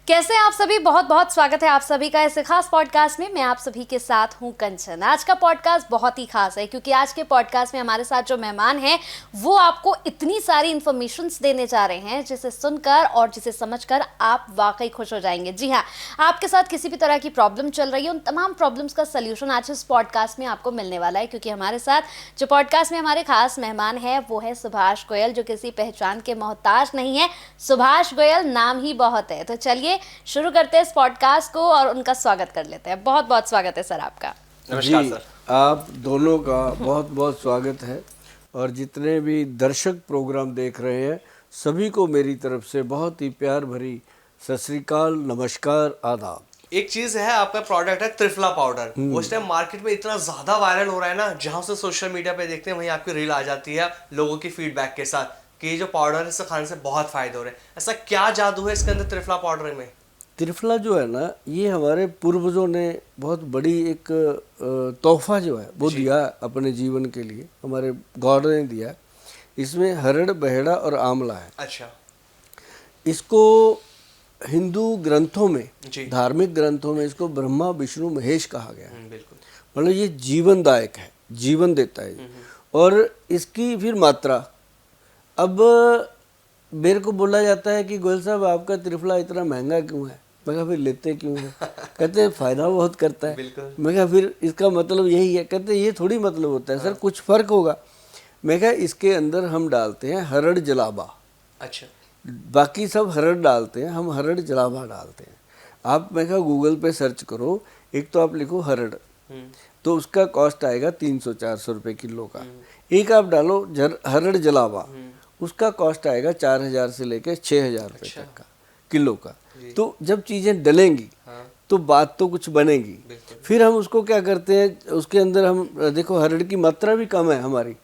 कैसे हैं आप सभी। बहुत बहुत स्वागत है आप सभी का इस खास पॉडकास्ट में। मैं आप सभी के साथ हूं कंचन। आज का पॉडकास्ट बहुत ही खास है क्योंकि आज के पॉडकास्ट में हमारे साथ जो मेहमान हैं वो आपको इतनी सारी इन्फॉर्मेशंस देने जा रहे हैं जिसे सुनकर और जिसे समझकर आप वाकई खुश हो जाएंगे। जी हाँ, आपके साथ किसी भी तरह की प्रॉब्लम चल रही है उन तमाम प्रॉब्लम्स का सल्यूशन आज इस पॉडकास्ट में आपको मिलने वाला है, क्योंकि हमारे साथ जो पॉडकास्ट में हमारे खास मेहमान है वो है सुभाष गोयल, जो किसी पहचान के मोहताज नहीं है। सुभाष गोयल नाम ही बहुत है। तो चलिए शुरू करते हैं इस पॉडकास्ट को और उनका स्वागत कर लेते हैं। बहुत बहुत स्वागत है सर आपका। नमस्कार सर। आप दोनों का बहुत बहुत स्वागत है और जितने भी दर्शक प्रोग्राम देख रहे हैं सभी को मेरी तरफ से बहुत ही प्यार भरी सत श्री अकाल, नमस्कार, आदाब। एक चीज है, आपका प्रोडक्ट है त्रिफला पाउडर। वो इस टाइम मार्केट में इतना ज्यादा वायरल हो रहा है ना, जहां से सोशल मीडिया पे देखते हैं वहीं आपकी रील आ जाती है लोगों की फीडबैक के साथ कि ये जो पाउडर है इससे खाने से बहुत फायदे हो रहे हैं। ऐसा क्या जादू है इसके अंदर त्रिफला पाउडर में? त्रिफला जो है ना, ये हमारे पूर्वजों ने बहुत बड़ी एक तोहफा जो है वो दिया अपने जीवन के लिए, हमारे गॉड ने दिया। इसमें हरड़, बहेड़ा और आंवला है। अच्छा। इसको हिंदू ग्रंथों में, धार्मिक ग्रंथों में इसको ब्रह्मा विष्णु महेश कहा गया है। बिल्कुल। मतलब ये जीवनदायक है, जीवन देता है। और इसकी फिर मात्रा, अब मेरे को बोला जाता है कि गोयल साहब आपका त्रिफला इतना महंगा क्यों है? मैं कहा फिर लेते क्यों है? कहते हैं फायदा बहुत करता है। मैं कहा फिर इसका मतलब यही है? कहते हैं ये थोड़ी मतलब होता है सर, कुछ फर्क होगा। मैं कहा इसके अंदर हम डालते हैं हरड़ जलाबा। अच्छा। बाकी सब हरड़ डालते हैं, हम हरड़ जलाबा डालते हैं। आप, मैं कहा गूगल पे सर्च करो, एक तो आप लिखो हरड़, तो उसका कॉस्ट आएगा 300-400 रुपये किलो का। एक आप डालो हरड़ जलाबा, उसका कॉस्ट आएगा 4000 से लेकर 6000 रुपये तक का किलो का। तो जब चीज़ें डलेंगी तो बात तो कुछ बनेगी। फिर हम उसको क्या करते हैं, उसके अंदर हम देखो हरड़ की मात्रा भी कम है हमारी।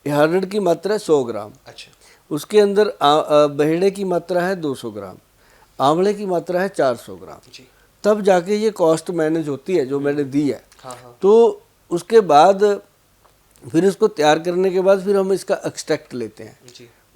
हरड़ की मात्रा 100 ग्राम। अच्छा। उसके अंदर बहेड़े की मात्रा है 200 ग्राम, आंवले की मात्रा है 400 ग्राम। तब जाके ये कॉस्ट मैनेज होती है जो मैंने दी है। तो उसके बाद फिर इसको तैयार करने के बाद फिर हम इसका एक्सट्रैक्ट लेते हैं।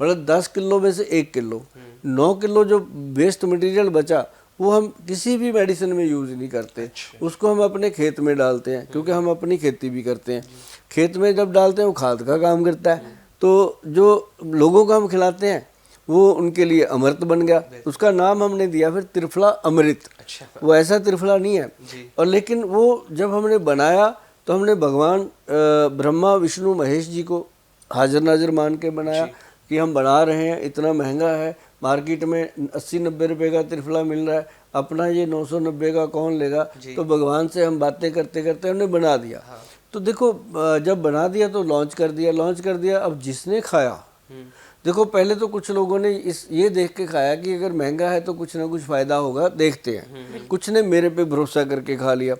मतलब 10 किलो में से 1 किलो, 9 किलो जो वेस्ट मटेरियल बचा वो हम किसी भी मेडिसिन में यूज़ नहीं करते। उसको हम अपने खेत में डालते हैं, क्योंकि हम अपनी खेती भी करते हैं। खेत में जब डालते हैं वो खाद का काम करता है। तो जो लोगों को हम खिलाते हैं वो उनके लिए अमृत बन गया। उसका नाम हमने दिया फिर त्रिफला अमृत। वो ऐसा त्रिफला नहीं है। और लेकिन वो जब हमने बनाया तो हमने भगवान ब्रह्मा विष्णु महेश जी को हाजिर नाजिर मान के बनाया कि हम बना रहे हैं, इतना महंगा है, मार्केट में 80-90 रुपये का त्रिफला मिल रहा है, अपना ये 990 का कौन लेगा? तो भगवान से हम बातें करते करते हमने बना दिया। तो देखो जब बना दिया तो लॉन्च कर दिया। अब जिसने खाया, देखो पहले तो कुछ लोगों ने ये देख के खाया कि अगर महंगा है तो कुछ ना कुछ फ़ायदा होगा, देखते हैं। कुछ ने मेरे पे भरोसा करके खा लिया,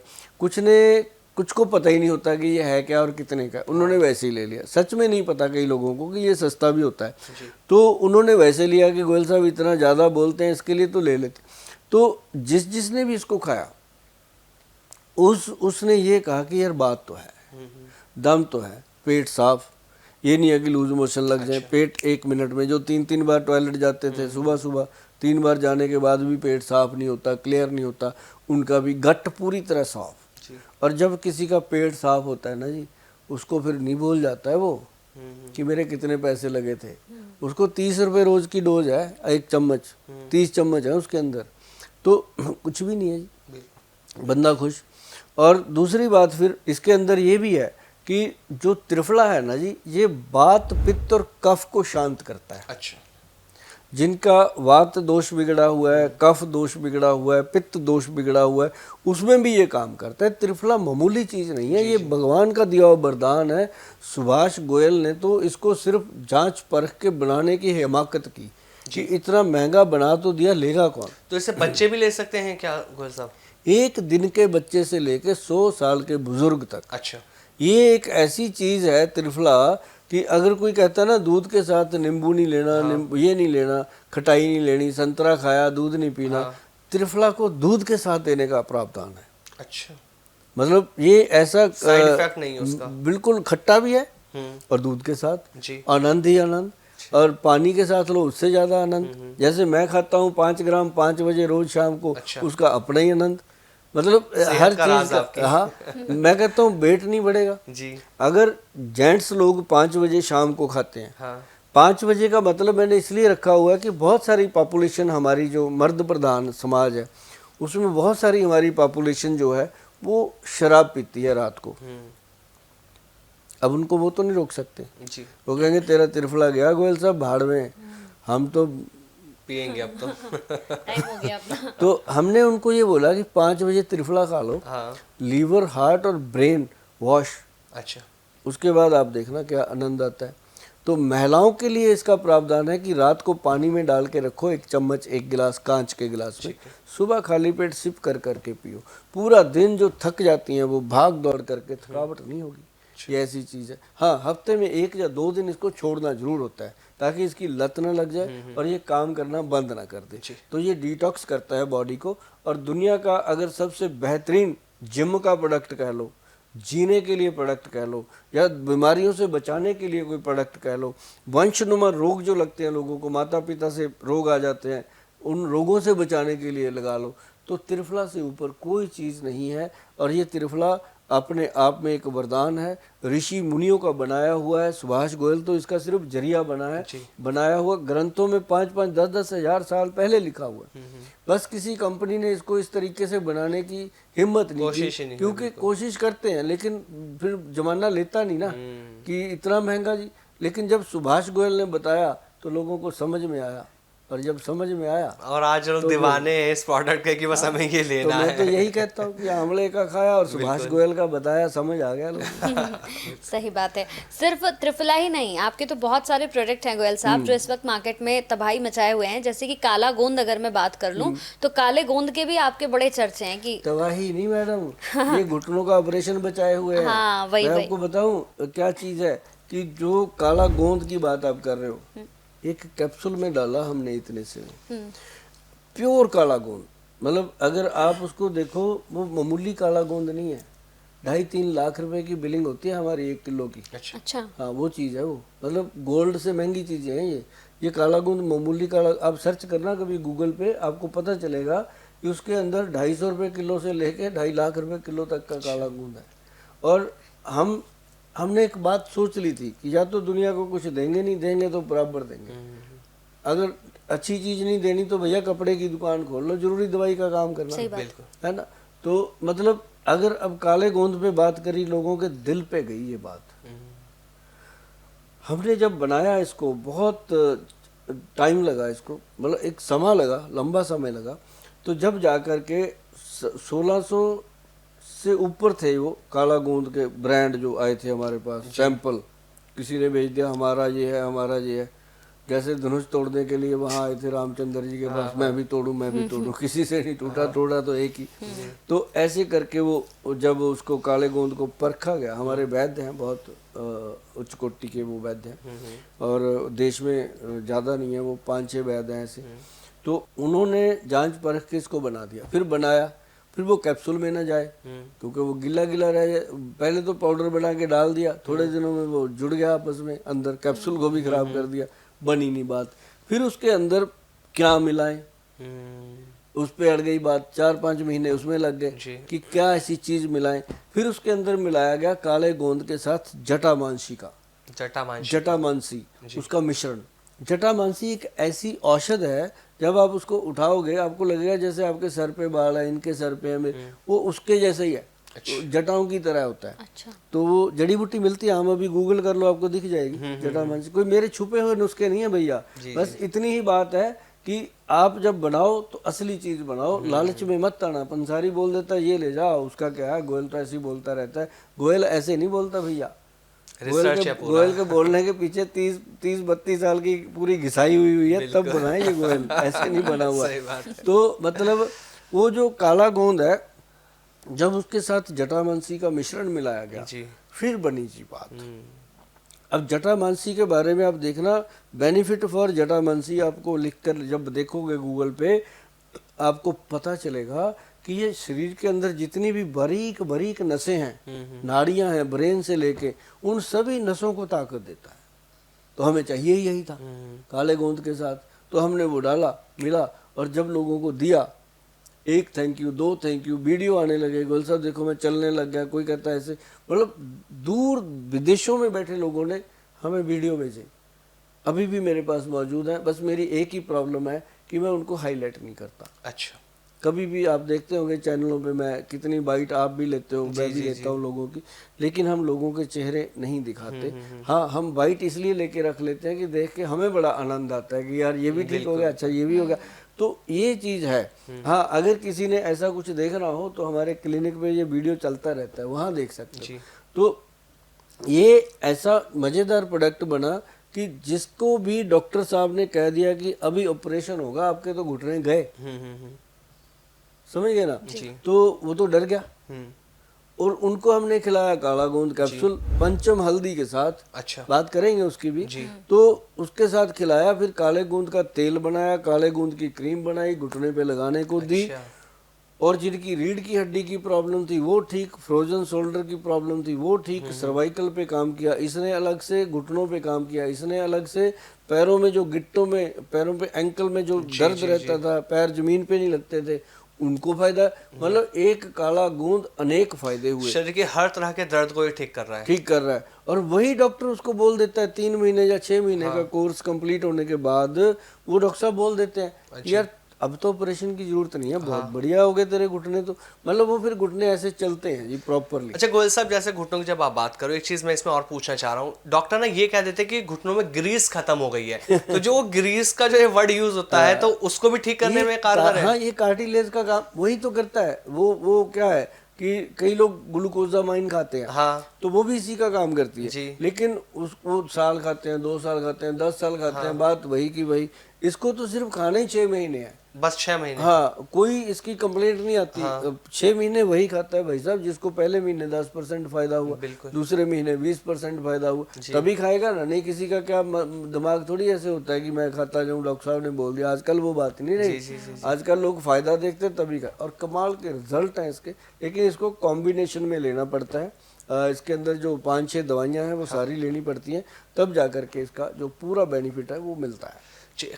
कुछ को पता ही नहीं होता कि ये है क्या और कितने का, उन्होंने वैसे ही ले लिया। सच में नहीं पता कई लोगों को कि ये सस्ता भी होता है, तो उन्होंने वैसे लिया कि गोयल साहब इतना ज़्यादा बोलते हैं इसके लिए तो ले लेते। तो जिसने भी इसको खाया उसने ये कहा कि यार बात तो है, दम तो है, पेट साफ, ये नहीं है कि लूज मोशन लग जाए। पेट 1 मिनट में, जो 3-3 बार टॉयलेट जाते थे सुबह 3 बार जाने के बाद भी पेट साफ नहीं होता, क्लियर नहीं होता, उनका भी गट पूरी तरह साफ। और जब किसी का पेट साफ होता है ना जी, उसको फिर नहीं भूल जाता है वो कि मेरे कितने पैसे लगे थे। उसको 30 रुपये रोज की डोज है, 1 चम्मच, 30 चम्मच है उसके अंदर, तो कुछ भी नहीं है जी, बंदा खुश। और दूसरी बात फिर इसके अंदर ये भी है कि जो त्रिफला है ना जी, ये वात, पित्त और कफ को शांत करता है। अच्छा। जिनका वात दोष बिगड़ा हुआ है, कफ दोष बिगड़ा हुआ है, पित्त दोष बिगड़ा हुआ है, उसमें भी ये काम करता है। त्रिफला मामूली चीज़ नहीं है, ये भगवान का दिया हुआ वरदान है। सुभाष गोयल ने तो इसको सिर्फ जांच परख के बनाने की हिमाकत की कि इतना महंगा बना तो दिया, लेगा कौन? तो इसे बच्चे भी ले सकते हैं क्या गोयल साहब? 1 दिन के बच्चे से लेके 100 साल के बुजुर्ग तक। अच्छा। ये एक ऐसी चीज़ है त्रिफला कि अगर कोई कहता है ना दूध के साथ नींबू नहीं लेना, ये नहीं लेना, खटाई नहीं लेनी, संतरा खाया दूध नहीं पीना, त्रिफला को दूध के साथ देने का प्रावधान है। अच्छा। मतलब ये ऐसा साइड इफेक्ट नहीं है उसका, बिल्कुल खट्टा भी है और दूध के साथ आनंद ही आनंद। और पानी के साथ लो उससे ज्यादा आनंद। जैसे मैं खाता हूँ 5 ग्राम 5 बजे रोज शाम को, उसका अपना ही आनंद। मतलब हर चीज का, हाँ मैं कहता हूँ वेट नहीं बढ़ेगा जी। अगर जेंट्स लोग 5 बजे शाम को खाते हैं। हाँ 5 बजे का मतलब मैंने इसलिए रखा हुआ है कि बहुत सारी पॉपुलेशन हमारी जो मर्द प्रधान समाज है उसमें बहुत सारी हमारी पॉपुलेशन जो है वो शराब पीती है रात को। अब उनको वो तो नहीं रोक सकते जी। वो कहेंगे तेरा तिरफला गया गोयल साहब भाड़ में, हम तो पिएंगे अब तो। टाइम हो गया अपना। तो हमने उनको ये बोला कि 5 बजे त्रिफला खा लो, हाँ लीवर हार्ट और ब्रेन वॉश, अच्छा उसके बाद आप देखना क्या आनंद आता है। तो महिलाओं के लिए इसका प्रावधान है कि रात को पानी में डाल के रखो 1 चम्मच 1 गिलास कांच के गिलास में, सुबह खाली पेट सिप कर करके पियो। पूरा दिन जो थक जाती हैं वो भाग दौड़ करके थकावट नहीं होगी। ये ऐसी चीज़ है। हाँ हफ्ते में 1 या 2 दिन इसको छोड़ना जरूर होता है ताकि इसकी लत न लग जाए और ये काम करना बंद ना कर दे। तो ये डिटॉक्स करता है बॉडी को। और दुनिया का अगर सबसे बेहतरीन जिम का प्रोडक्ट कह लो, जीने के लिए प्रोडक्ट कह लो, या बीमारियों से बचाने के लिए कोई प्रोडक्ट कह लो, वंशनुमा रोग जो लगते हैं लोगों को, माता पिता से रोग आ जाते हैं, उन रोगों से बचाने के लिए लगा लो, तो त्रिफला से ऊपर कोई चीज़ नहीं है। और ये त्रिफला अपने आप में एक वरदान है, ऋषि मुनियों का बनाया हुआ है। सुभाष गोयल तो इसका सिर्फ जरिया बना है, बनाया हुआ ग्रंथों में 5-5, 10-10 हजार साल पहले लिखा हुआ है। बस किसी कंपनी ने इसको इस तरीके से बनाने की हिम्मत नहीं की, क्योंकि कोशिश करते हैं लेकिन फिर जमाना लेता नहीं ना कि इतना महंगा जी। लेकिन जब सुभाष गोयल ने बताया तो लोगों को समझ में आया, और जब समझ में आया और आज लोग दीवाने हैं इस प्रोडक्ट के कि बस हमें ये लेना है। तो मैं तो यही कहता हूँ कि आंवले का खाया और सुभाष गोयल का बताया, समझ आ गया लोग। सही बात है। सिर्फ त्रिफला ही नहीं, आपके तो बहुत सारे प्रोडक्ट हैं गोयल साहब जो इस वक्त मार्केट में तबाही मचाए हुए हैं। जैसे कि काला गोंद अगर मैं बात कर लूं तो काले गोंद के भी आपके बड़े चर्चे हैं कि तबाही नहीं मैडम, ये घुटनों का ऑपरेशन बचाए हुए हैं। हाँ, वही मैं आपको बताऊं क्या चीज है कि जो काला गोंद की बात आप कर रहे हो, एक कैप्सूल में डाला हमने इतने से, प्योर काला गोंद। मतलब अगर आप उसको देखो वो मामूली काला गोंद नहीं है, 2.5-3 लाख रुपए की बिलिंग होती है हमारी 1 किलो की। अच्छा हाँ वो चीज़ है वो, मतलब गोल्ड से महंगी चीज़ें हैं ये काला गोंद मामूली काला। आप सर्च करना कभी गूगल पे, आपको पता चलेगा कि उसके अंदर 250 रुपये किलो से लेके 2.5 लाख रुपए किलो तक का काला गोंद है। और हमने एक बात सोच ली थी कि या तो दुनिया को कुछ देंगे, नहीं देंगे तो बराबर देंगे। अगर अच्छी चीज नहीं देनी तो भैया कपड़े की दुकान खोल लो, जरूरी दवाई का काम करना है ना। तो मतलब अगर अब काले गोंद पे बात करी, लोगों के दिल पे गई ये बात। हमने जब बनाया इसको बहुत टाइम लगा इसको, मतलब एक समय लगा, लंबा समय लगा। तो जब जाकर के 1600 से ऊपर थे वो काला गोंद के ब्रांड जो आए थे हमारे पास, सैंपल किसी ने भेज दिया, हमारा ये है हमारा ये है। जैसे धनुष तोड़ने के लिए वहाँ आए थे रामचंद्र जी के पास, मैं भी तोड़ूं, किसी से नहीं टूटा, तोड़ा तो एक ही। तो ऐसे करके वो जब उसको काले गोंद को परखा गया, हमारे वैद्य हैं बहुत उच्च कोटि के वो वैद्य हैं, और देश में ज़्यादा नहीं है, वो 5-6 वैद्य हैं ऐसे। तो उन्होंने जांच परख के इसको बना दिया, फिर बनाया, फिर वो कैप्सूल में ना जाए क्योंकि वो गिला गिला रह जाए। पहले तो पाउडर बना के डाल दिया, थोड़े दिनों में वो जुड़ गया आपस में अंदर, कैप्सूल को भी खराब कर दिया, बनी नहीं बात। फिर उसके अंदर क्या मिलाएं, उस पे अड़ गई बात, 4-5 महीने उसमें लग गए कि क्या ऐसी चीज मिलाएं। फिर उसके अंदर मिलाया गया काले गोंद के साथ जटामांसी का, जटामांसी उसका मिश्रण। जटामांसी एक ऐसी औषध है, जब आप उसको उठाओगे आपको लगेगा जैसे आपके सर पे बाल है, इनके सर पे है, वो उसके जैसे ही है। तो जटाओं की तरह होता है। अच्छा। तो वो जड़ी बूटी मिलती है, हम अभी गूगल कर लो आपको दिख जाएगी जटामांसी। कोई मेरे छुपे हुए नुस्खे नहीं है भैया, बस इतनी ही बात है कि आप जब बनाओ तो असली चीज बनाओ, लालच में मत आना। पंसारी बोल देता है ये ले जाओ, उसका क्या है, गोयल तो ऐसे ही बोलता रहता है। गोयल ऐसे नहीं बोलता भैया, गोयल के बोलने के पीछे 30-32 साल की पूरी घिसाई हुई है, तब बनाए ये गोयल, ऐसे नहीं बना हुआ। तो मतलब वो जो काला गोंद है, जब उसके साथ जटामांसी का मिश्रण मिलाया गया फिर बनी जी बात। अब जटामांसी के बारे में आप देखना, बेनिफिट फॉर जटामांसी आपको लिखकर जब देखोगे गूगल पे, आपको पता चलेगा कि ये शरीर के अंदर जितनी भी बारीक बारीक नसें हैं, नाड़ियां हैं, ब्रेन से लेके उन सभी नसों को ताकत देता है। तो हमें चाहिए ही यही था काले गोंद के साथ, तो हमने वो डाला, मिला, और जब लोगों को दिया, एक थैंक यू, दो थैंक यू, वीडियो आने लगे, गोल साहब देखो मैं चलने लग गया, कोई कहता है ऐसे, मतलब दूर विदेशों में बैठे लोगों ने हमें वीडियो भेजे, अभी भी मेरे पास मौजूद है। बस मेरी एक ही प्रॉब्लम है कि मैं उनको हाईलाइट नहीं करता। अच्छा, कभी भी आप देखते होंगे चैनलों पे मैं कितनी बाइट आप भी लेते हो, मैं भी लेता हूँ लोगों की, लेकिन हम लोगों के चेहरे नहीं दिखाते। हाँ, हम बाइट इसलिए लेके रख लेते हैं कि देख के हमें बड़ा आनंद आता है कि यार ये भी ठीक हो गया, अच्छा ये भी हो गया, तो ये चीज़ है। हाँ, अगर किसी ने ऐसा कुछ देखना हो तो हमारे क्लिनिक पे ये वीडियो चलता रहता है, वहाँ देख सकते हो। तो ये ऐसा मज़ेदार प्रोडक्ट बना कि जिसको भी डॉक्टर साहब ने कह दिया कि अभी ऑपरेशन होगा आपके, तो घुटने गए, समझ गए ना, तो वो तो डर गया। और उनको हमने खिलाया काला गोंद कैप्सूल पंचम हल्दी के साथ, अच्छा, बात करेंगे उसकी भी, तो उसके साथ खिलाया, फिर काले गोंद का तेल बनाया, काले गोंद की क्रीम बनाई, घुटने पे लगाने को दी, और जिनकी रीढ़ की हड्डी की प्रॉब्लम थी वो ठीक, फ्रोजन शोल्डर की प्रॉब्लम थी वो ठीक, सर्वाइकल पे काम किया इसने अलग से, घुटनों पे काम किया इसने अलग से, पैरों में जो गिट्टों में, पैरों पे एंकल में जो दर्द रहता था, पैर जमीन पे नहीं लगते थे, उनको फायदा। मतलब एक काला गोंद अनेक फायदे हुए, शरीर के हर तरह के दर्द को ये ठीक कर रहा है, ठीक कर रहा है। और वही डॉक्टर उसको बोल देता है 3 महीने या 6 महीने का कोर्स कंप्लीट होने के बाद, वो डॉक्टर साहब बोल देते हैं यार अब तो ऑपरेशन की जरूरत नहीं है, बहुत बढ़िया हो गए तेरे घुटने, तो मतलब वो फिर घुटने ऐसे चलते हैं जी प्रॉपरली। अच्छा गोयल साहब, जैसे घुटनों की जब आप बात करो, एक चीज मैं इसमें और पूछना चाह रहा हूँ, डॉक्टर ना ये कह देते हैं कि घुटनों में ग्रीस खत्म हो गई है, तो जो वो ग्रीस का जो वर्ड यूज होता है, तो उसको भी ठीक करने में कारगर है? हाँ, ये कार्टिलेज का काम वही तो करता है। वो क्या है कि कई लोग ग्लूकोजामाइन खाते हैं, हाँ, तो वो भी इसी का काम करती है, जी। लेकिन वो साल खाते हैं, 2 साल खाते हैं, 10 साल खाते हैं, बात वही की वही। इसको तो सिर्फ खाना ही 6 महीने है, बस 6 महीने। हाँ, कोई इसकी कंप्लेंट नहीं आती। 6 महीने वही खाता है भाई साहब, जिसको पहले महीने 10% फायदा हुआ, दूसरे महीने 20% फायदा हुआ, तभी खाएगा ना। नहीं किसी का क्या दिमाग थोड़ी ऐसे होता है कि मैं खाता जाऊँ, डॉक्टर साहब ने बोल दिया, आजकल वो बात नहीं रही। आजकल लोग फायदा देखते हैं तभी खा, और कमाल के रिजल्ट हैं इसके, लेकिन इसको कॉम्बिनेशन में लेना पड़ता है। इसके अंदर जो 5-6 दवाइयाँ हैं वो सारी लेनी पड़ती हैं, तब जा करके इसका जो पूरा बेनिफिट है वो मिलता है।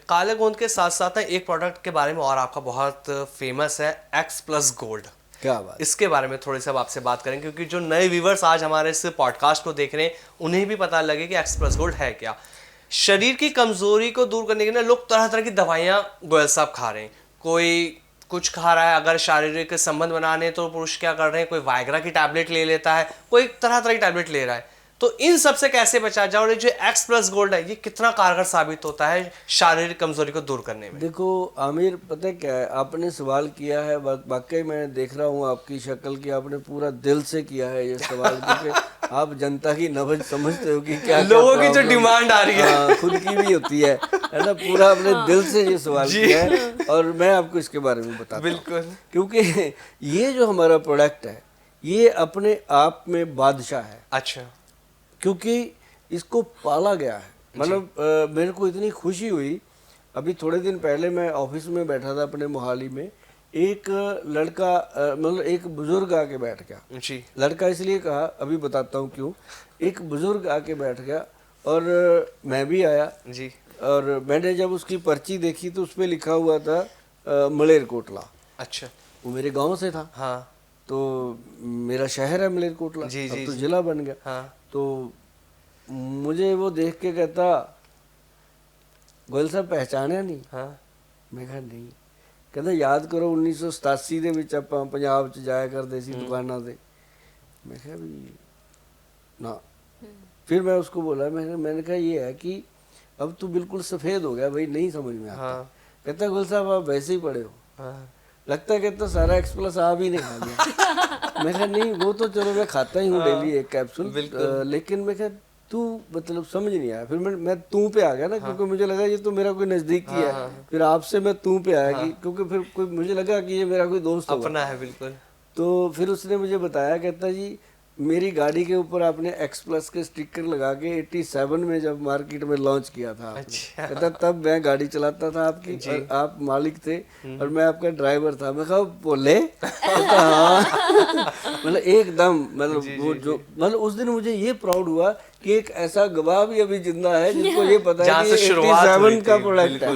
काले गोंद के साथ साथ एक प्रोडक्ट के बारे में और आपका बहुत फेमस है, X+ गोल्ड। क्या बात, इसके बारे में थोड़ी सी आपसे बात करें, क्योंकि जो नए व्यूवर्स आज हमारे इस पॉडकास्ट को देख रहे हैं उन्हें भी पता लगे कि X+ गोल्ड है क्या। शरीर की कमजोरी को दूर करने के लिए लोग तरह तरह की दवाइयाँ गोयल साहब खा रहे हैं, कोई कुछ खा रहा है, अगर शारीरिक संबंध बनाने तो पुरुष क्या कर रहे हैं, कोई वायग्रा की टैबलेट ले लेता है, कोई तरह तरह की टैबलेट ले रहा है, तो इन सब से कैसे बचा जाए, और जो X+ गोल्ड है ये कितना कारगर साबित होता है शारीरिक कमजोरी को दूर करने में? देखो आमिर, पता है क्या है, आपने सवाल किया है, वाकई मैं देख रहा हूँ आपकी शक्ल की, आपने पूरा दिल से किया है ये सवाल, क्योंकि आप जनता की नब्ज समझते हो कि क्या लोगों की जो डिमांड आ रही है, खुद की भी होती है ना, पूरा अपने दिल से ये सवाल किया है, और मैं आपको इसके बारे में बताता हूँ। बिल्कुल, क्योंकि ये जो हमारा प्रोडक्ट है ये अपने आप में बादशाह है। अच्छा, क्योंकि इसको पाला गया है। मतलब मेरे को इतनी खुशी हुई, अभी थोड़े दिन पहले मैं ऑफिस में बैठा था अपने मोहाली में, एक लड़का मतलब एक बुजुर्ग आके बैठ गया जी। लड़का इसलिए कहा, अभी बताता हूँ क्यों। एक बुजुर्ग आके बैठ गया और मैं भी आया जी, और मैंने जब उसकी पर्ची देखी तो उस पर लिखा हुआ था मलेरकोटला। अच्छा, वो मेरे गांव से था। हाँ, तो मेरा शहर है मलेरकोटला, अब तो जिला बन गया। हाँ, तो मुझे वो देख के कहता, गोयल साहब पहचाना नहीं? हाँ, मैं कहा नहीं। कहता याद करो 1987 ਦੇ ਵਿੱਚ ਆਪਾਂ ਪੰਜਾਬ ਚ ਜਾਇਆ ਕਰਦੇ ਸੀ ਦੁਕਾਨਾਂ ਤੇ। मैं कहा भी ना। फिर मैं उसको बोला, मैंने कहा ये है कि अब तो बिल्कुल सफ़ेद हो गया भाई, नहीं समझ में आता। कहता गोयल साहब आप वैसे ही पड़े हो, लगता है कहता सारा X+ आप ही नहीं खा गया। मैं कहा नहीं, वो तो चलो मैं खाता ही हूँ डेली एक कैप्सूल, लेकिन मैं कहा तू मतलब समझ नहीं आया। फिर मैं तू पे आ गया ना, क्योंकि मुझे लगा ये तो मेरा कोई नजदीकी है। फिर आपसे मैं तू पे आया क्योंकि फिर कोई मुझे लगा कि ये मेरा कोई दोस्त अपना है। बिल्कुल। तो फिर उसने मुझे बताया, कहता जी मेरी गाड़ी के ऊपर आपने एक्स प्लस के स्टिकर लगा के 87 में जब मार्केट में लॉन्च किया था आपने। अच्छा। कहता तब मैं गाड़ी चलाता था आपकी और आप मालिक थे और मैं आपका ड्राइवर था। मैं कहा बोले हाँ मतलब एकदम मतलब वो जो मतलब उस दिन मुझे ये प्राउड हुआ कि एक ऐसा गवाह भी अभी जिंदा है जिसको ये पता है कि ये 87 का प्रोडक्ट है।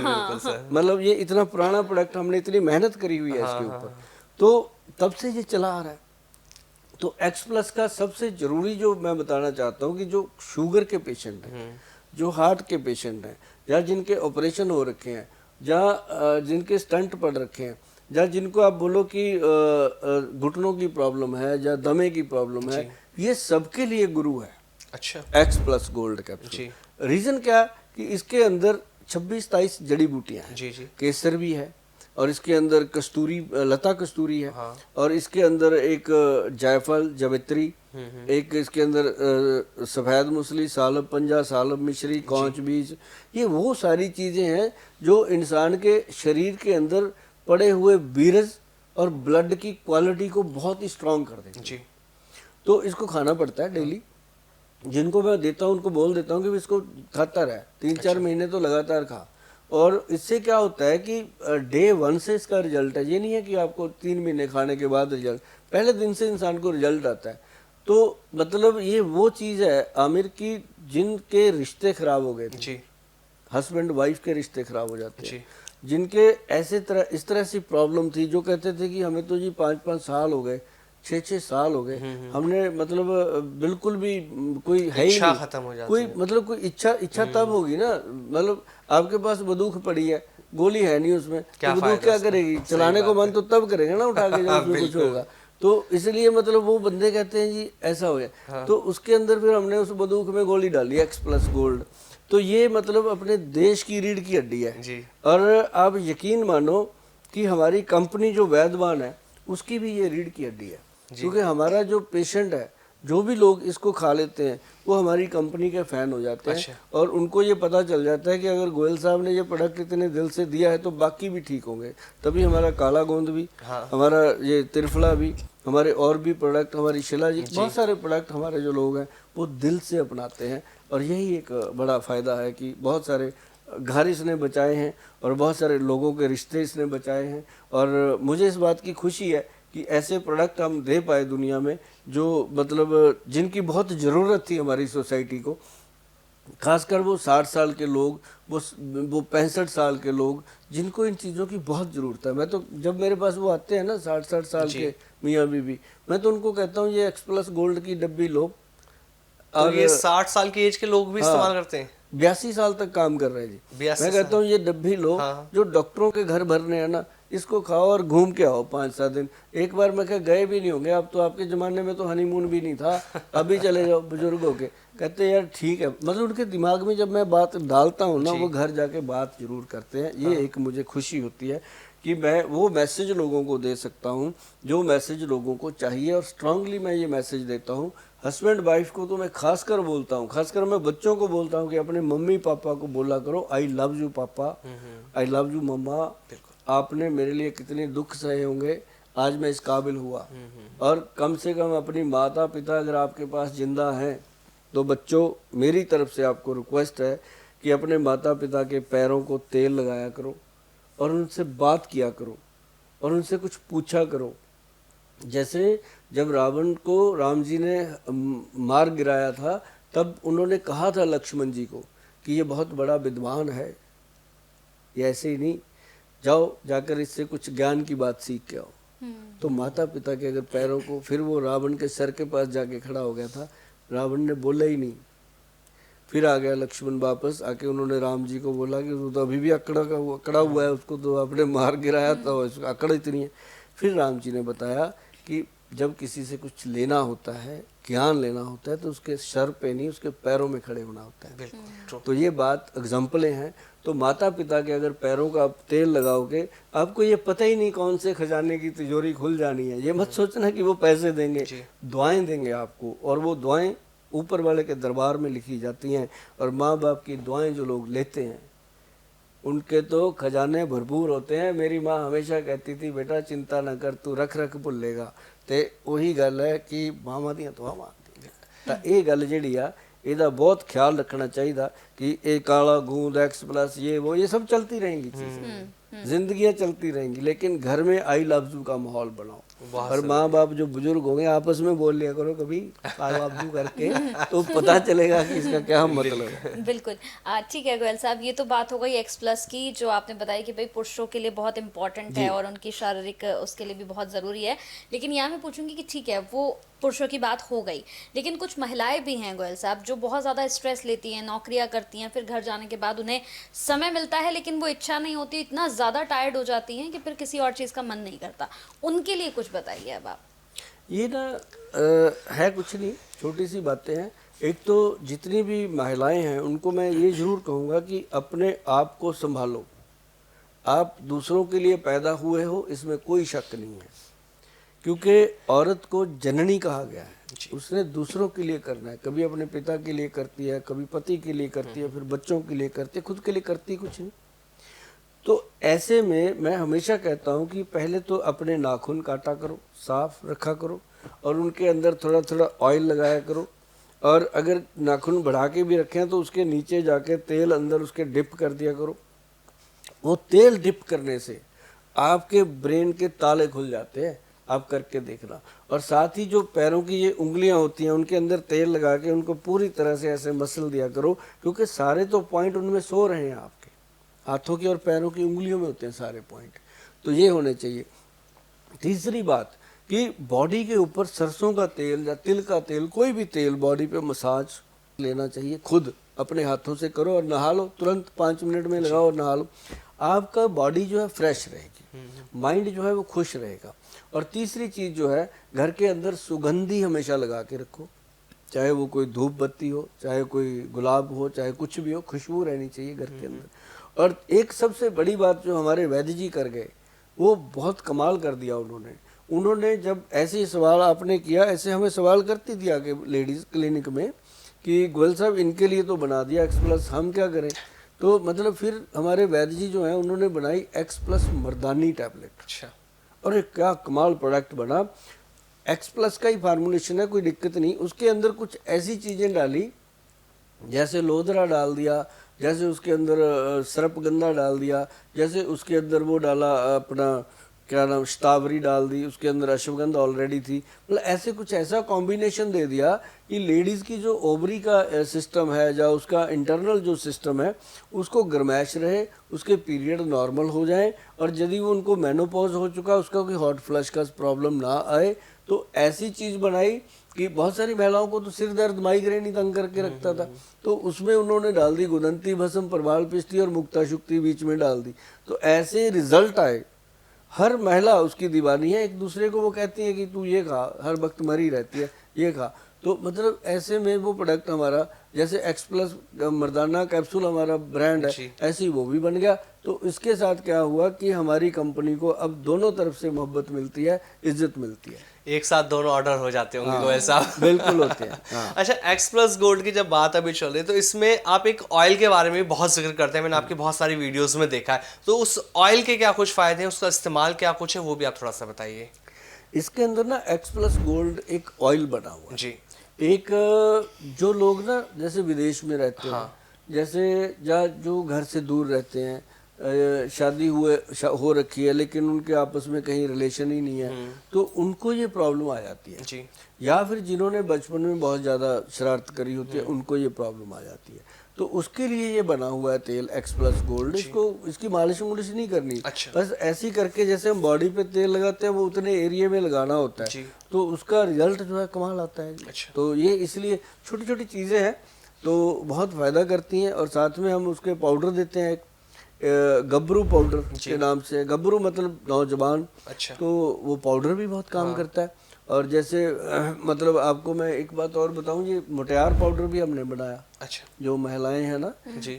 मतलब ये इतना पुराना प्रोडक्ट, हमने इतनी मेहनत करी हुई है इसके ऊपर, तो तब से ये चला आ रहा है। तो एक्स प्लस का सबसे जरूरी जो मैं बताना चाहता हूँ कि जो शुगर के पेशेंट हैं, जो हार्ट के पेशेंट हैं, या जिनके ऑपरेशन हो रखे हैं, जहाँ जिनके स्टंट पड़ रखे हैं, या जिनको आप बोलो कि घुटनों की प्रॉब्लम है या दमे की प्रॉब्लम है, ये सबके लिए गुरु है। अच्छा। X plus gold capsule. Reason क्या कि इसके अंदर 26-27 जड़ी बूटियां हैं। जी जी। केसर भी है और इसके अंदर कस्तूरी, लता कस्तूरी है। हाँ। और इसके अंदर एक जायफल, जवित्री, एक इसके अंदर सफेद मूसली, सालब पंजा, सालब मिश्री, कौच बीज, ये वो सारी चीजें हैं जो इंसान के शरीर के अंदर पड़े हुए वीरज और ब्लड की क्वालिटी को बहुत ही स्ट्रांग कर देते हैं। जी। तो इसको खाना पड़ता है डेली। जिनको मैं देता हूँ उनको बोल देता हूँ कि इसको खाता रहे 3-4 महीने तो लगातार खा। और इससे क्या होता है कि डे 1 से इसका रिजल्ट है। ये नहीं है कि आपको 3 महीने खाने के बाद रिजल्ट, पहले दिन से इंसान को रिजल्ट आता है। तो मतलब ये वो चीज़ है आमिर की जिनके रिश्ते खराब हो गए थे, हस्बैंड वाइफ के रिश्ते खराब हो जाते हैं, जिनके इस तरह सी प्रॉब्लम थी, जो कहते थे कि हमें तो जी 5-5 साल हो गए, 6-6 साल हो गए, हमने मतलब बिल्कुल भी कोई है ही नहीं, खत्म हो जाती कोई मतलब कोई इच्छा तब होगी ना, मतलब आपके पास बंदूक पड़ी है, गोली है नहीं उसमें, तो बंदूक क्या करेगी, चलाने को मन तो तब करेगा ना उठा के जब उसमें कुछ होगा। तो इसलिए मतलब वो बंदे कहते हैं जी ऐसा हो गया। तो उसके अंदर फिर हमने उस बंदूक में गोली डाली एक्स प्लस गोल्ड। तो ये मतलब अपने देश की रीढ़ की हड्डी है जी। और आप यकीन मानो कि हमारी कंपनी जो वैद्यवान है उसकी भी ये रीढ़ की हड्डी है, क्योंकि हमारा जो पेशेंट है, जो भी लोग इसको खा लेते हैं वो हमारी कंपनी के फैन हो जाते हैं। अच्छा। और उनको ये पता चल जाता है कि अगर गोयल साहब ने ये प्रोडक्ट इतने दिल से दिया है तो बाकी भी ठीक होंगे। तभी हमारा काला गोंद भी, हमारा ये त्रिफला भी, हमारे और भी प्रोडक्ट, हमारी शिलाजीत, बहुत सारे प्रोडक्ट हमारे जो लोग हैं वो दिल से अपनाते हैं। और यही एक बड़ा फ़ायदा है कि बहुत सारे घर इसने बचाए हैं और बहुत सारे लोगों के रिश्ते इसने बचाए हैं। और मुझे इस बात की खुशी है कि ऐसे प्रोडक्ट हम दे पाए दुनिया में जो मतलब जिनकी बहुत ज़रूरत थी हमारी सोसाइटी को, खासकर वो 60 साल के लोग, वो 65 साल के लोग, जिनको इन चीज़ों की बहुत ज़रूरत है। मैं तो जब मेरे पास वो आते हैं ना 60-60 साल के मियाँ बीबी, मैं तो उनको कहता हूँ ये एक्स प्लस गोल्ड की डब्बी लो। तो ये 60 साल की एज के लोग भी इस्तेमाल करते हैं? 82 साल तक काम कर रहे हैं जी। मैं कहता हूँ ये डब्बी लो। जो डॉक्टरों के घर भरने हैं ना, इसको खाओ और घूम के आओ 5-7 दिन। एक बार मैं गए भी नहीं होंगे, अब तो आपके ज़माने में तो हनीमून भी नहीं था, अभी चले जाओ बुजुर्गों के। कहते यार ठीक है, मतलब उनके दिमाग में जब मैं बात डालता हूँ ना, वो घर जाके बात जरूर करते हैं। ये एक मुझे खुशी होती है कि मैं वो मैसेज लोगों को दे सकता हूँ जो मैसेज लोगों को चाहिए। और स्ट्रांगली मैं ये मैसेज देता हूँ हस्बैंड वाइफ को, तो मैं खासकर बोलता हूँ, खासकर मैं बच्चों को बोलता हूँ कि अपने मम्मी पापा को बोला करो आई लव यू पापा, आई लव यू मम्मा, आपने मेरे लिए कितने दुख सहे होंगे, आज मैं इस काबिल हुआ। और कम से कम अपनी माता पिता अगर आपके पास जिंदा हैं तो बच्चों मेरी तरफ से आपको रिक्वेस्ट है कि अपने माता पिता के पैरों को तेल लगाया करो और उनसे बात किया करो और उनसे कुछ पूछा करो। जैसे जब रावण को राम जी ने मार गिराया था, तब उन्होंने कहा था लक्ष्मण जी को कि ये बहुत बड़ा विद्वान है, ये ऐसे ही नहीं, जाओ जाकर इससे कुछ ज्ञान की बात सीख के आओ। तो माता पिता के अगर पैरों को, फिर वो रावण के सर के पास जाके खड़ा हो गया था, रावण ने बोला ही नहीं, फिर आ गया लक्ष्मण वापस आके, उन्होंने राम जी को बोला कि वो तो अभी भी अकड़ा हुआ है, उसको तो आपने मार गिराया था, अकड़ इतनी है। फिर राम जी ने बताया कि जब किसी से कुछ लेना होता है, ज्ञान लेना होता है, तो उसके सर पे नहीं उसके पैरों में खड़े होना होता है। बिल्कुल। तो ये बात एग्जाम्पलें हैं। तो माता पिता के अगर पैरों का आप तेल लगाओगे, आपको ये पता ही नहीं कौन से खजाने की तिजोरी खुल जानी है। ये मत सोचना कि वो पैसे देंगे, दुआएं देंगे आपको, और वो दुआएं ऊपर वाले के दरबार में लिखी जाती हैं। और माँ बाप की दुआएं जो लोग लेते हैं उनके तो खजाने भरपूर होते हैं। मेरी माँ हमेशा कहती थी बेटा चिंता न कर, तू रख रख भुलेगा। तो वही गल है कि मामा दियां दुआवां ਤਾਂ ਇਹ ਗੱਲ ਜਿਹੜੀ ਆ ਇਹਦਾ बहुत ख्याल रखना चाहिए कि ये काला गूंद X+ ये सब चलती रहेंगी चीज़ें, जिंदगियां चलती रहेंगी, लेकिन घर में आई लव यू का माहौल बनाओ। और माँ बाप जो बुजुर्ग होंगे आपस में बोल लिया करो कभी आई लव यू करके, तो पता चलेगा कि इसका क्या मतलब है। बिल्कुल। ठीक है गोयल साहब, ये तो बात हो गई X+ की, जो आपने बताया कि भाई पुरुषों के लिए बहुत इंपॉर्टेंट है और उनकी शारीरिक उसके लिए भी बहुत ज़रूरी है। लेकिन यहाँ मैं पूछूंगी कि ठीक है वो पुरुषों की बात हो गई, लेकिन कुछ महिलाएं भी हैं गोयल साहब जो बहुत ज़्यादा स्ट्रेस लेती हैं, नौकरियां करती हैं, फिर घर जाने के बाद उन्हें समय मिलता है लेकिन वो इच्छा नहीं होती, इतना ज़्यादा टायर्ड हो जाती हैं कि फिर किसी और चीज़ का मन नहीं करता। उनके लिए कुछ बताइए अब आप। ये ना है कुछ नहीं, छोटी सी बातें हैं। एक तो जितनी भी महिलाएं हैं उनको मैं ये ज़रूर कहूँगा कि अपने आप को संभालो। आप दूसरों के लिए पैदा हुए हो, इसमें कोई शक नहीं है, क्योंकि औरत को जननी कहा गया है। उसने दूसरों के लिए करना है, कभी अपने पिता के लिए करती है, कभी पति के लिए करती है, फिर बच्चों के लिए करती है, खुद के लिए करती कुछ नहीं। तो ऐसे में मैं हमेशा कहता हूँ कि पहले तो अपने नाखून काटा करो, साफ रखा करो, और उनके अंदर थोड़ा थोड़ा ऑयल लगाया करो। और अगर नाखून बढ़ा के भी रखें तो उसके नीचे जाके तेल अंदर उसके डिप कर दिया करो। वो तेल डिप करने से आपके ब्रेन के ताले खुल जाते हैं, आप करके देखना। और साथ ही जो पैरों की ये उंगलियां होती हैं उनके अंदर तेल लगा के उनको पूरी तरह से ऐसे मसल दिया करो, क्योंकि सारे तो पॉइंट उनमें सो रहे हैं, आपके हाथों की और पैरों की उंगलियों में होते हैं सारे पॉइंट। तो ये होने चाहिए। तीसरी बात कि बॉडी के ऊपर सरसों का तेल या तिल का तेल, कोई भी तेल बॉडी पे मसाज लेना चाहिए, खुद अपने हाथों से करो और नहा लो, तुरंत 5 मिनट में लगाओ और नहा लो। आपका बॉडी जो है फ्रेश रहेगी, माइंड जो है वो खुश रहेगा। और तीसरी चीज़ जो है, घर के अंदर सुगंधी हमेशा लगा के रखो, चाहे वो कोई धूप बत्ती हो, चाहे कोई गुलाब हो, चाहे कुछ भी हो, खुशबू रहनी चाहिए घर के अंदर। और एक सबसे बड़ी बात जो हमारे वैद्य जी कर गए, वो बहुत कमाल कर दिया उन्होंने जब ऐसे सवाल आपने किया, ऐसे हमें सवाल करती थी आगे लेडीज़ क्लिनिक में कि गोयल साहब इनके लिए तो बना दिया X+, हम क्या करें। तो मतलब फिर हमारे वैद्य जी जो हैं उन्होंने बनाई X+ मर्दानी टैबलेट। अच्छा। और एक क्या कमाल प्रोडक्ट बना। X+ का ही फार्मूलेशन है, कोई दिक्कत नहीं। उसके अंदर कुछ ऐसी चीज़ें डाली, जैसे लोदरा डाल दिया, जैसे उसके अंदर सरपगंधा डाल दिया, जैसे उसके अंदर वो डाला अपना क्या नाम शतावरी डाल दी, उसके अंदर अश्वगंधा ऑलरेडी थी। मतलब ऐसे कुछ ऐसा कॉम्बिनेशन दे दिया कि लेडीज़ की जो ओवरी का सिस्टम है या उसका इंटरनल जो सिस्टम है उसको गर्माइश रहे, उसके पीरियड नॉर्मल हो जाएं, और यदि वो उनको मेनोपॉज हो चुका उसका कोई हॉट फ्लश का प्रॉब्लम ना आए। तो ऐसी चीज़ बनाई कि बहुत सारी महिलाओं को तो सिर दर्द माइग्रेन ही तंग करके रखता था, तो उसमें उन्होंने डाल दी गुदंती भस्म, प्रवाल पिष्टी और मुक्ता शुक्ति बीच में डाल दी। तो ऐसे रिजल्ट आए। हर महिला उसकी दीवानी है, एक दूसरे को वो कहती है कि तू ये खा, हर वक्त मरी रहती है, ये खा। तो मतलब ऐसे में वो प्रोडक्ट हमारा, जैसे X+ मर्दाना कैप्सूल हमारा ब्रांड है, ऐसे ही वो भी बन गया। तो इसके साथ क्या हुआ कि हमारी कंपनी को अब दोनों तरफ से मोहब्बत मिलती है, इज्जत मिलती है। एक साथ दोनों ऑर्डर हो जाते होंगे गोयल साहब। बिल्कुल होते हैं। हाँ। अच्छा, X+ गोल्ड की जब बात अभी चल रही है तो इसमें आप एक ऑयल के बारे में बहुत जिक्र करते हैं, मैंने आपकी बहुत सारी वीडियोस में देखा है। तो उस ऑयल के क्या कुछ फायदे हैं, उसका इस्तेमाल क्या कुछ है, वो भी आप थोड़ा सा बताइए। इसके अंदर ना X+ गोल्ड एक ऑयल बना हुआ है जी। एक जो लोग ना जैसे विदेश में रहते हैं, जैसे या जो घर से दूर रहते हैं, शादी हो रखी है लेकिन उनके आपस में कहीं रिलेशन ही नहीं है, तो उनको ये प्रॉब्लम आ जाती है जी। या फिर जिन्होंने बचपन में बहुत ज़्यादा शरारत करी होती है उनको ये प्रॉब्लम आ जाती है। तो उसके लिए ये बना हुआ है तेल X+ गोल्ड। इसकी मालिश मुलिश नहीं करनी। अच्छा। बस ऐसी करके जैसे हम बॉडी पे तेल लगाते हैं वो उतने एरिया में लगाना होता है, तो उसका रिजल्ट जो है कमाल आता है। अच्छा। तो ये इसलिए छोटी छोटी चीज़ें हैं तो बहुत फ़ायदा करती हैं। और साथ में हम उसके पाउडर देते हैं, गबरू पाउडर के नाम से। गबरू मतलब नौजवान। अच्छा। तो वो पाउडर भी बहुत काम करता है। और जैसे मतलब आपको मैं एक बात और बताऊं, ये मुटियार पाउडर भी हमने बनाया। अच्छा। जो महिलाएं हैं ना जी।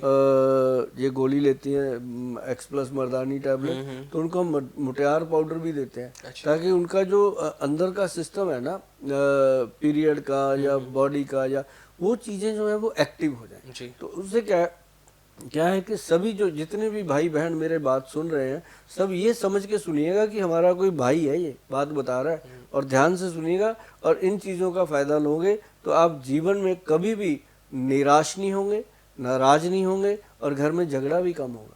ये गोली लेती हैं X+ मर्दानी टैबलेट, तो उनको हम मुटियार पाउडर भी देते हैं। अच्छा। ताकि उनका जो अंदर का सिस्टम है ना पीरियड का या बॉडी का या वो चीज़ें जो है वो एक्टिव हो जाए। तो उससे क्या है कि सभी जो जितने भी भाई बहन मेरे बात सुन रहे हैं सब ये समझ के सुनिएगा कि हमारा कोई भाई है, ये बात बता रहा है, और ध्यान से सुनिएगा और इन चीज़ों का फ़ायदा लोगे तो आप जीवन में कभी भी निराश नहीं होंगे, नाराज नहीं होंगे और घर में झगड़ा भी कम होगा,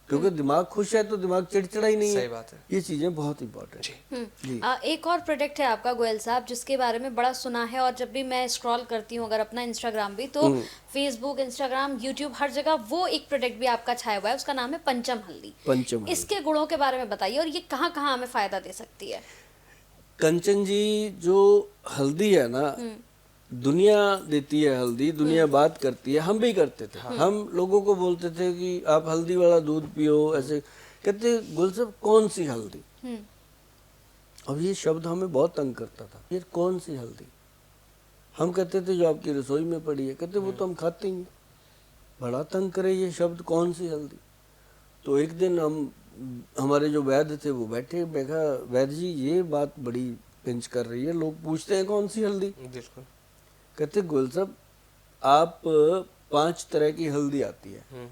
क्योंकि दिमाग खुश है तो दिमाग चिड़चिड़ा ही नहीं सही है। बात है। ये चीजें बहुत इंपॉर्टेंट है जी। एक और प्रोडक्ट है आपका गोयल साहब जिसके बारे में बड़ा सुना है, और जब भी मैं स्क्रॉल करती हूँ अगर अपना इंस्टाग्राम भी, तो फेसबुक, इंस्टाग्राम, यूट्यूब, हर जगह वो एक प्रोडक्ट भी आपका छाया हुआ है, उसका नाम है पंचम हल्दी। पंचम हल्दी। इसके गुणों के बारे में बताइए और ये कहाँ कहाँ हमें फायदा दे सकती है। कंचन जी, जो हल्दी है ना, दुनिया देती है हल्दी, दुनिया बात करती है, हम भी करते थे। हम लोगों को बोलते थे कि आप हल्दी वाला दूध पियो, ऐसे कहते, गुल साहब कौन सी हल्दी। अब ये शब्द हमें बहुत तंग करता था, ये कौन सी हल्दी। हम कहते थे जो आपकी रसोई में पड़ी है, कहते वो तो हम खाते ही हैं। बड़ा तंग करे ये शब्द, कौन सी हल्दी। तो एक दिन हमारे जो वैद्य थे वो बैठे, मैं कहा वैद्य जी ये बात बड़ी पिंच कर रही है, लोग पूछते हैं कौन सी हल्दी। बिल्कुल। कहते गोयल साहब, आप 5 तरह की हल्दी आती है,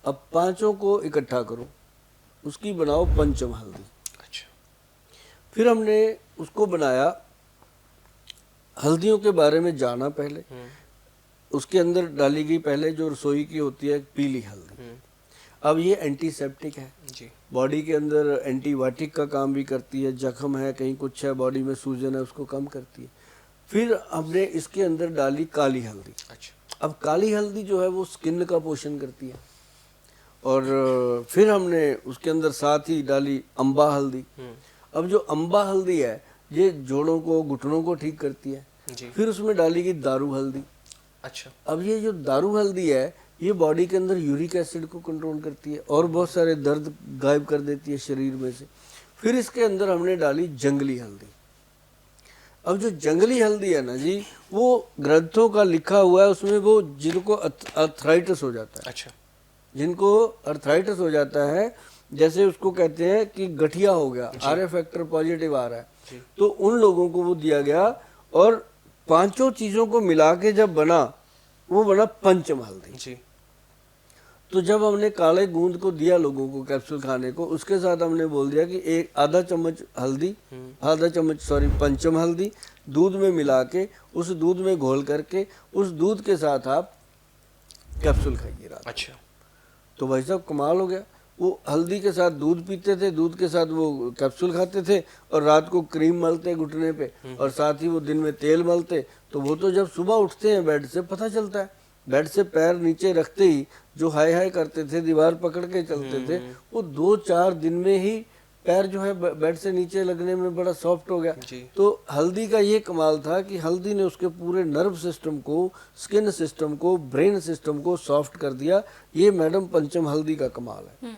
अब 5 को इकट्ठा करो, उसकी बनाओ पंचम हल्दी। अच्छा। फिर हमने उसको बनाया, हल्दियों के बारे में जाना पहले। उसके अंदर डाली गई पहले जो रसोई की होती है पीली हल्दी। अब ये एंटीसेप्टिक है जी। बॉडी के अंदर, एंटीबायोटिक का काम भी करती है, जख्म है, कहीं कुछ है, बॉडी में सूजन है, उसको कम करती है। फिर हमने इसके अंदर डाली काली हल्दी। अच्छा। अब काली हल्दी जो है वो स्किन का पोषण करती है। और फिर हमने उसके अंदर साथ ही डाली अम्बा हल्दी। अब जो अम्बा हल्दी है ये जोड़ों को, घुटनों को ठीक करती है। जी। फिर उसमें डाली गई दारू हल्दी। अच्छा। अब ये जो दारू हल्दी है ये बॉडी के अंदर यूरिक एसिड को कंट्रोल करती है और बहुत सारे दर्द गायब कर देती है शरीर में से। फिर इसके अंदर हमने डाली जंगली हल्दी। अब जो जंगली हल्दी है ना जी, वो ग्रंथों का लिखा हुआ है उसमें, वो जिनको अर्थराइटिस हो जाता है, अच्छा। जिनको अर्थराइटिस हो जाता है, जैसे उसको कहते हैं कि गठिया हो गया, आर फैक्टर पॉजिटिव आ रहा है, तो उन लोगों को वो दिया गया। और 5 चीजों को मिला के जब बना, वो बना पंचम हल्दी जी। तो जब हमने काले गूंद को दिया लोगों को कैप्सूल खाने को, उसके साथ हमने बोल दिया कि एक आधा चम्मच हल्दी, आधा चम्मच पंचम हल्दी दूध में मिला के, उस दूध में घोल करके, उस दूध के साथ आप कैप्सूल खाइए रात। अच्छा। तो भाई साहब कमाल हो गया, वो हल्दी के साथ दूध पीते थे, दूध के साथ वो कैप्सूल खाते थे, और रात को क्रीम मलते घुटने पे, और साथ ही वो दिन में तेल मलते। तो वो तो जब सुबह उठते हैं बेड से पता चलता है, बेड से पैर नीचे रखते ही जो हाय हाय करते थे, दीवार पकड़ के चलते थे, वो 2-4 दिन में ही पैर जो है बेड से नीचे लगने में बड़ा सॉफ्ट हो गया। तो हल्दी का ये कमाल था कि हल्दी ने उसके पूरे नर्व सिस्टम को, स्किन सिस्टम को, ब्रेन सिस्टम को सॉफ्ट कर दिया। ये मैडम पंचम हल्दी का कमाल है।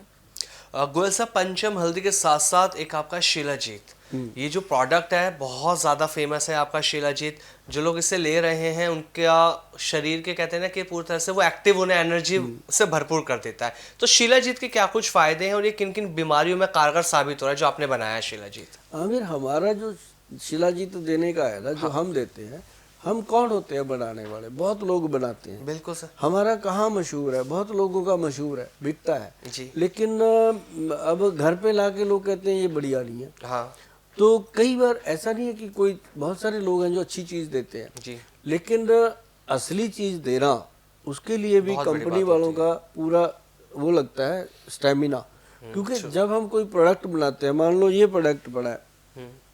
गोयल साहब, पंचम हल्दी के साथ साथ एक आपका शिलाजीत, ये जो प्रोडक्ट है बहुत ज़्यादा फेमस है आपका शिलाजीत। जो लोग इसे ले रहे हैं उनका शरीर के, कहते हैं ना कि पूरी तरह से वो एक्टिव होने, एनर्जी से भरपूर कर देता है। तो शिलाजीत के क्या कुछ फायदे हैं और ये किन किन बीमारियों में कारगर साबित हो रहा है जो आपने बनाया है शिलाजीत? आमिर, हमारा जो शिलाजीत देने का है ना, जो हम देते हैं, हम कौन होते हैं बनाने वाले? बहुत लोग बनाते हैं। बिल्कुल सर। हमारा कहाँ मशहूर है? बहुत लोगों का मशहूर है, बिकता है जी। लेकिन अब घर पे लाके लोग कहते हैं ये बढ़िया नहीं है। हाँ। तो कई बार ऐसा नहीं है कि कोई, बहुत सारे लोग हैं जो अच्छी चीज देते हैं जी। लेकिन असली चीज देना, उसके लिए भी बहुत बड़ी कंपनी बात वालों होती है। का पूरा वो लगता है स्टेमिना। क्योंकि जब हम कोई प्रोडक्ट बनाते हैं, मान लो ये प्रोडक्ट पड़ा है,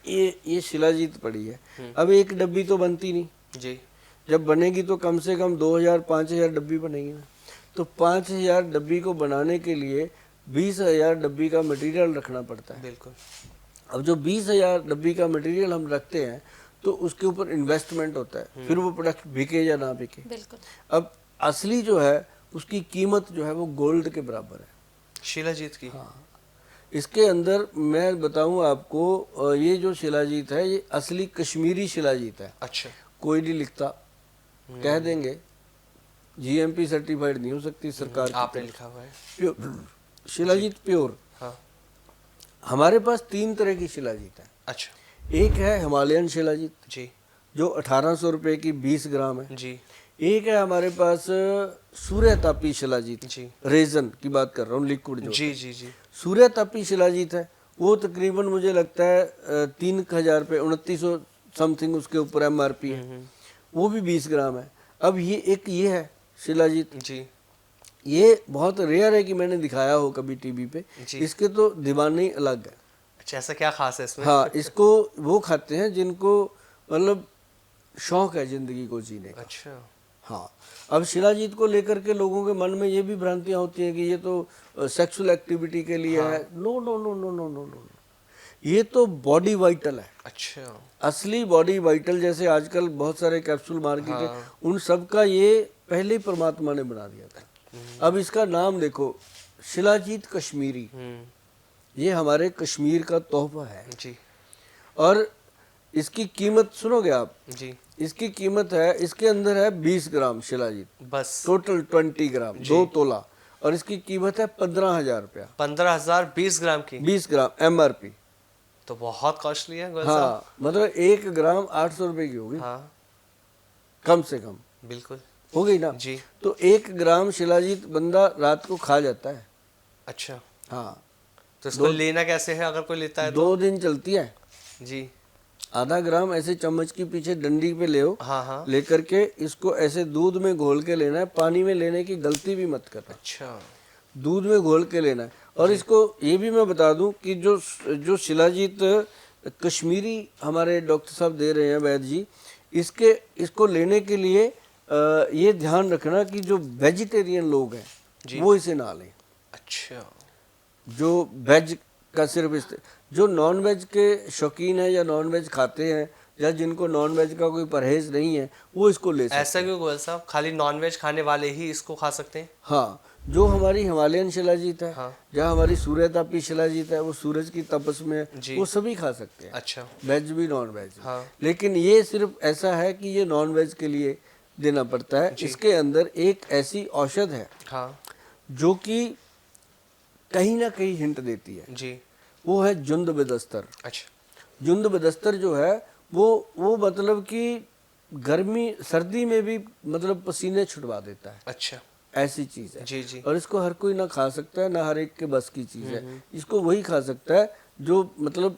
ये शिलाजीत पड़ी है, अब एक डब्बी तो बनती नहीं जी। जब बनेगी तो कम से कम 2000-5000 डब्बी बनेगी ना। तो 5000 डब्बी को बनाने के लिए 20,000 डब्बी का मटेरियल रखना पड़ता है। बिल्कुल। अब जो 20,000 डब्बी का मटेरियल हम रखते हैं तो उसके ऊपर इन्वेस्टमेंट होता है, फिर वो प्रोडक्ट बिके या ना बिके। बिल्कुल। अब असली जो है उसकी कीमत जो है वो गोल्ड के बराबर है शिलाजीत की। हाँ। इसके अंदर मैं बताऊं आपको, ये जो शिलाजीत है ये असली कश्मीरी शिलाजीत है। अच्छा। कोई नहीं लिखता, कह देंगे जीएमपी सर्टिफाइड नहीं हो सकती सरकार की आपने तरफ। लिखा हुआ है प्योर शिलाजीत, प्योर। हाँ। हमारे पास 3 तरह की शिलाजीत है। अच्छा। एक है हिमालयन शिलाजीत जी। जो 1800 रुपए की 20 ग्राम है। जी। एक है हमारे पास सूर्यतापी शिलाजीत, जी। रेजन की बात कर रहा हूँ, लिक्विड जो जी जी जी। सूर्यतापी शिलाजीत है, वो तकरीबन मुझे लगता है 3000 रुपये, 2900 समथिंग उसके ऊपर MRP है। वो भी 20 ग्राम है। अब ये है शिलाजीत, जी ये बहुत रेयर है कि मैंने दिखाया हो कभी टीवी पे। जी। इसके तो दीवाने ही अलग है। अच्छा, ऐसा क्या खास है इसमें? हाँ, इसको वो खाते हैं जिनको मतलब शौक है जिंदगी को जीने का। अच्छा। हाँ, अब शिलाजीत को लेकर के लोगों के मन में ये भी भ्रांतियां होती हैं कि ये तो सेक्सुअल एक्टिविटी के लिए है। No no no no no no no, ये तो बॉडी वाइटल है। अच्छा। असली बॉडी वाइटल, जैसे आजकल बहुत सारे कैप्सूल मार्केट है, उन सब का ये पहले ही परमात्मा ने बना दिया था। अब इसका नाम देखो, शिलाजीत कश्मीरी, ये हमारे कश्मीर का तोहफा है जी और इसकी कीमत सुनोगे आप? जी। इसकी कीमत है, इसके अंदर है 20 ग्राम शिलाजीत, बस टोटल 20 ग्राम, 2 तोला, और इसकी कीमत है 15,000 रुपया। 15,000 20 ग्राम की? 20 ग्राम MRP। तो बहुत कॉस्टली है गोयल साहब। हाँ, मतलब 1 ग्राम 800 रुपए की होगी, हाँ कम से कम बिल्कुल। हो गई ना। जी। तो 1 ग्राम शिलाजीत बंदा रात को खा जाता है। अच्छा, हाँ, तो इसको लेना कैसे है अगर कोई लेता है तो? 2 दिन चलती है। जी। आधा ग्राम ऐसे चम्मच की पीछे डंडी पे ले, हाँ हाँ। लेकर के इसको ऐसे दूध में घोल के लेना है। पानी में लेने की गलती भी मत करना, अच्छा। दूध में घोल के लेना है। और इसको ये भी मैं बता दूं कि जो शिलाजीत कश्मीरी हमारे डॉक्टर साहब दे रहे हैं, वैद्य जी, इसको लेने के लिए ये ध्यान रखना कि जो वेजिटेरियन लोग हैं वो इसे ना लें। अच्छा। जो वेज का सिर्फ जो नॉन वेज के शौकीन है या नॉन वेज खाते हैं या जिनको नॉन वेज का कोई परहेज नहीं है, वो इसको ले सकते हैं। ऐसा क्यों गोयल साहब, खाली नॉन वेज खाने वाले ही इसको खा सकते हैं? हाँ, जो हमारी हिमालयन शिलाजीत है, हाँ। या हमारी सूर्यतापी शिलाजीत है, वो सूरज की तपस में है, वो सभी खा सकते हैं। अच्छा। वेज भी नॉन वेज भी। हाँ। लेकिन ये सिर्फ ऐसा है कि ये नॉन वेज के लिए देना पड़ता है। इसके अंदर एक ऐसी औषध है हाँ जो कि कहीं ना कहीं हिंट देती है, जी। वो है जुंद बेदस्तर। अच्छा। जुंद बेदस्तर जो है वो मतलब कि गर्मी सर्दी में भी मतलब पसीने छुटवा देता है, अच्छा। ऐसी चीज है। जी जी। और इसको हर कोई ना खा सकता है, ना हर एक के बस की चीज है। इसको वही खा सकता है जो मतलब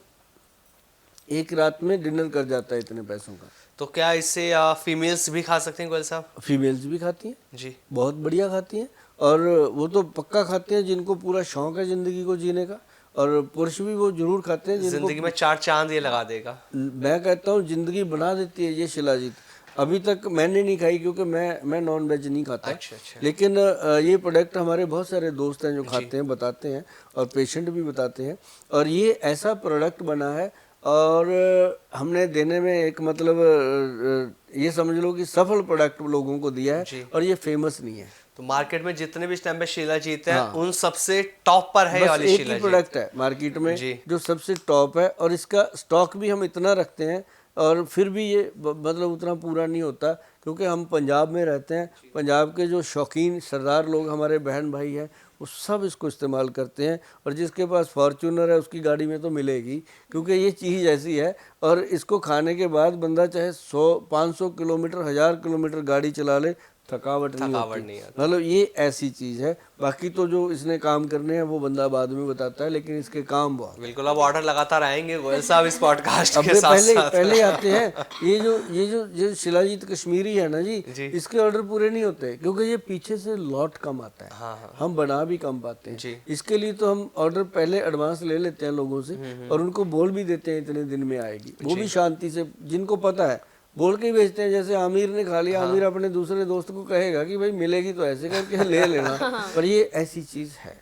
एक रात में डिनर कर जाता है इतने पैसों का। तो क्या इससे फीमेल्स भी खा सकते हैं गोयल साहब? फीमेल्स भी खाती हैं जी। बहुत बढ़िया खाती हैं, और वो तो पक्का खाते हैं जिनको पूरा शौक है जिंदगी को जीने का, और पुरुष भी वो जरूर खाते हैं जिनको जिंदगी में 4 चांद ये लगा देगा। मैं कहता हूँ जिंदगी बना देती है ये शिलाजीत। अभी तक मैंने नहीं खाई क्योंकि मैं नॉन वेज नहीं खाता। अच्छा अच्छा। लेकिन ये प्रोडक्ट हमारे बहुत सारे दोस्त हैं जो खाते हैं, बताते हैं, और पेशेंट भी बताते हैं। और ये ऐसा प्रोडक्ट बना है, और हमने देने में एक मतलब ये समझ लो कि सफल प्रोडक्ट लोगों को दिया है, और ये फेमस नहीं है। तो मार्केट में जितने भी इस टाइम पे शिलाजीत है, उन सबसे टॉप पर है बस वाली एक ही शिलाजीत। प्रोडक्ट है मार्केट में जी। जो सबसे टॉप है, और इसका स्टॉक भी हम इतना रखते हैं, और फिर भी ये मतलब उतना पूरा नहीं होता क्योंकि हम पंजाब में रहते हैं। पंजाब के जो शौकीन सरदार लोग हमारे बहन भाई हैं, वो सब इसको इस्तेमाल करते हैं, और जिसके पास फॉर्च्यूनर है उसकी गाड़ी में तो मिलेगी, क्योंकि ये चीज़ ऐसी है। और इसको खाने के बाद बंदा चाहे 100-500 किलोमीटर 1000 किलोमीटर गाड़ी चला ले, थकावट नहीं होती। मतलब ये ऐसी चीज़ है। बाकी तो जो इसने काम करने हैं वो बंदा बाद में बताता है, लेकिन इसके काम बहुत। बिल्कुल, अब ऑर्डर लगातार आएंगे गोयल साहब इस पॉडकास्ट के साथ पहले साथ। पहले आते हैं। ये जो शिलाजीत कश्मीरी है ना जी, इसके ऑर्डर पूरे नहीं होते क्योंकि ये पीछे से लॉट कम आता है। हाँ। हम बना भी कम पाते हैं जी। इसके लिए तो हम ऑर्डर पहले एडवांस ले लेते हैं लोगों से, और उनको बोल भी देते हैं इतने दिन में आएगी। वो भी शांति से, जिनको पता है बोल के ही भेजते हैं। जैसे आमिर ने खा लिया, आमिर अपने दूसरे दोस्त को कहेगा कि भाई मिलेगी तो ऐसे करके ले लेना। पर ये ऐसी चीज है।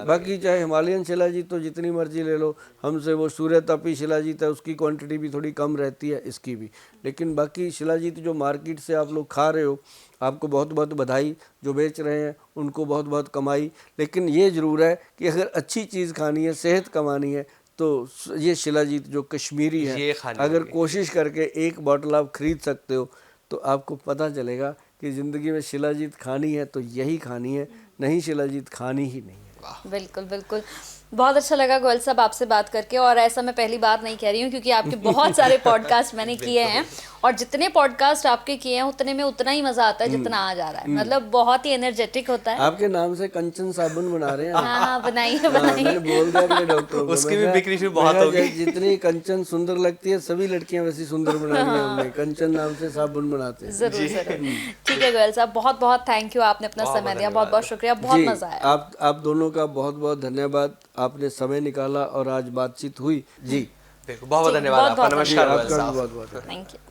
बाकी चाहे हिमालयन शिलाजीत तो जितनी मर्जी ले लो हमसे, वो सूर्यतापी शिलाजीत है उसकी क्वांटिटी भी थोड़ी कम रहती है, इसकी भी। लेकिन बाकी शिलाजीत जो मार्केट से आप लोग खा रहे हो, आपको बहुत बहुत बधाई। जो बेच रहे हैं उनको बहुत बहुत कमाई। लेकिन ये ज़रूर है कि अगर अच्छी चीज़ खानी है, सेहत कमानी है, तो ये शिलाजीत जो कश्मीरी है, अगर कोशिश करके एक बॉटल आप खरीद सकते हो तो आपको पता चलेगा कि ज़िंदगी में शिलाजीत खानी है तो यही खानी है, नहीं शिलाजीत खानी ही नहीं है। बिल्कुल बिल्कुल। बहुत अच्छा लगा गोयल साहब आपसे बात करके, और ऐसा मैं पहली बार नहीं कह रही हूँ क्योंकि आपके बहुत सारे पॉडकास्ट मैंने किए हैं, और जितने पॉडकास्ट आपके किए हैं उतने में उतना ही मजा आता है जितना आज आ रहा है, मतलब बहुत ही एनर्जेटिक होता है। आपके नाम से कंचन साबुन बना रहे हैं। हाँ बनाइए हाँ, बनाइए। मैंने बोल दिया अपने डॉक्टर को, उसकी मैं भी कहा- बिक्री फिर मैं बहुत कहा, होगी। जितनी कंचन सुंदर लगती है सभी लड़कियां वैसी सुंदर बनानी है हमने, कंचन नाम से साबुन बनाते हैं। जरूर जरूर। ठीक है गोयल साहब, बहुत बहुत थैंक यू, आपने अपना समय दिया, बहुत बहुत शुक्रिया, बहुत जी, मजा आया। आप दोनों का बहुत बहुत धन्यवाद, आपने समय निकाला और आज बातचीत हुई जी। बिल्कुल, बहुत बहुत धन्यवाद बहुत आपका। बहुत नमस्कार जी, गोयल आपका साहब। भी बहुत बहुत थैंक यू।